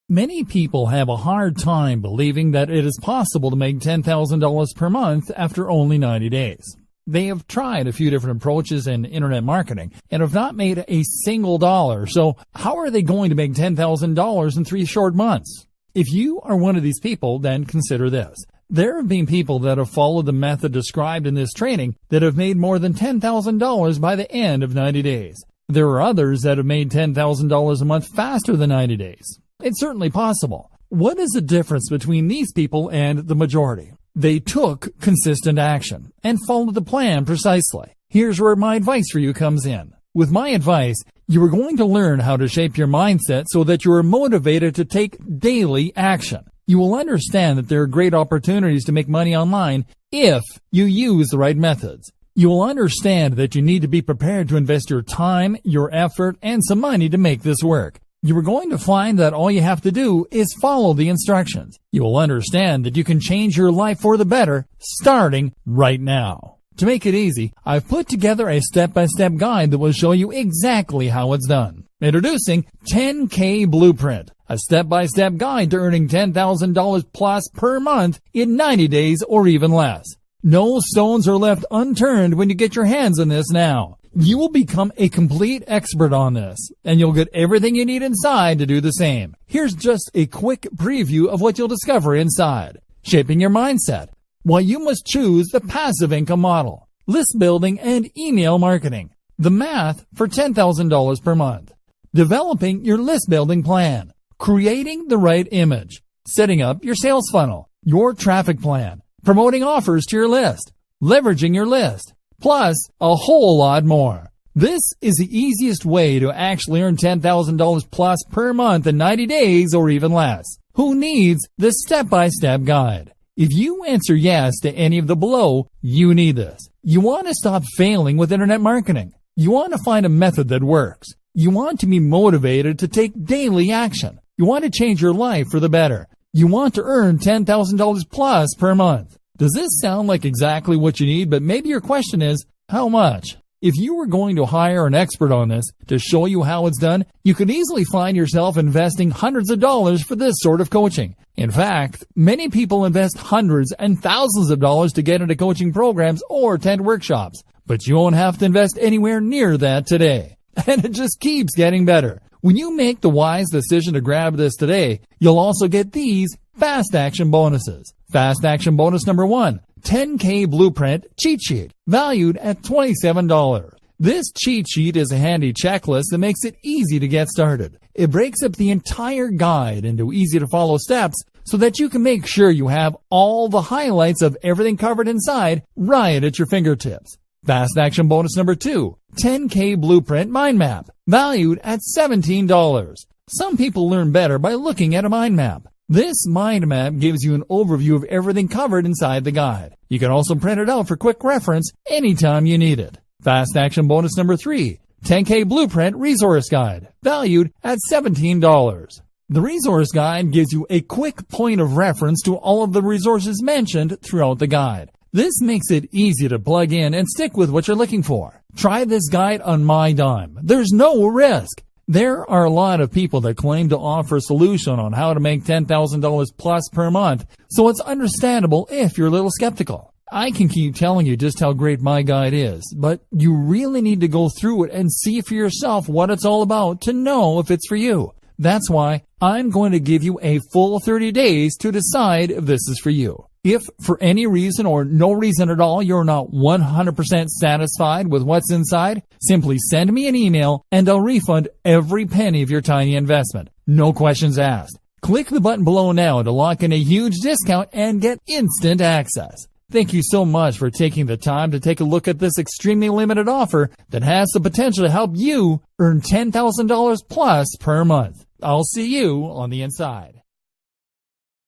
Many people have a hard time believing that it is possible to make $10,000 per month after only 90 days. They have tried a few different approaches in internet marketing and have not made a single dollar. So how are they going to make $10,000 in 3 short months? If you are one of these people, then consider this. There have been people that have followed the method described in this training that have made more than $10,000 by the end of 90 days. There are others that have made $10,000 a month faster than 90 days. It's certainly possible. What is the difference between these people and the majority? They took consistent action and followed the plan precisely. Here's where my advice for you comes in. With my advice, you are going to learn how to shape your mindset so that you are motivated to take daily action. You will understand that there are great opportunities to make money online if you use the right methods. You will understand that you need to be prepared to invest your time, your effort, and some money to make this work. You are going to find that all you have to do is follow the instructions. You will understand that you can change your life for the better starting right now. To make it easy, I've put together a step-by-step guide that will show you exactly how it's done. Introducing 10K Blueprint, a step-by-step guide to earning $10,000 plus per month in 90 days or even less. No stones are left unturned when you get your hands on this now. You will become a complete expert on this, and you'll get everything you need inside to do the same. Here's just a quick preview of what you'll discover inside. Shaping your mindset. Why you must choose the passive income model. List building and email marketing. The math for $10,000 per month. Developing your list building plan. Creating the right image. Setting up your sales funnel. Your traffic plan. Promoting offers to your list. Leveraging your list. Plus a whole lot more. This is the easiest way to actually earn $10,000 plus per month in 90 days or even less. Who needs this step-by-step guide? If you answer yes to any of the below, you need this. You want to stop failing with internet marketing. You want to find a method that works. You want to be motivated to take daily action. You want to change your life for the better. You want to earn $10,000 plus per month. Does this sound like exactly what you need? But maybe your question is, how much? If you were going to hire an expert on this to show you how it's done, you could easily find yourself investing hundreds of dollars for this sort of coaching. In fact, many people invest hundreds and thousands of dollars to get into coaching programs or attend workshops. But you won't have to invest anywhere near that today. And it just keeps getting better. When you make the wise decision to grab this today, you'll also get these fast action bonuses. Fast action bonus number 1, 10K Blueprint Cheat Sheet, valued at $27. This cheat sheet is a handy checklist that makes it easy to get started. It breaks up the entire guide into easy to follow steps so that you can make sure you have all the highlights of everything covered inside right at your fingertips. Fast action bonus number 2, 10K Blueprint Mind Map, valued at $17. Some people learn better by looking at a mind map. This mind map gives you an overview of everything covered inside the guide. You can also print it out for quick reference anytime you need it. Fast action bonus number 3, 10K Blueprint Resource Guide, valued at $17. The resource guide gives you a quick point of reference to all of the resources mentioned throughout the guide. This makes it easy to plug in and stick with what you're looking for. Try this guide on my dime. There's no risk. There are a lot of people that claim to offer a solution on how to make $10,000 plus per month, so it's understandable if you're a little skeptical. I can keep telling you just how great my guide is, but you really need to go through it and see for yourself what it's all about to know if it's for you. That's why I'm going to give you a full 30 days to decide if this is for you. If for any reason or no reason at all you're not 100% satisfied with what's inside, simply send me an email and I'll refund every penny of your tiny investment. No questions asked. Click the button below now to lock in a huge discount and get instant access. Thank you so much for taking the time to take a look at this extremely limited offer that has the potential to help you earn $10,000 plus per month. I'll see you on the inside.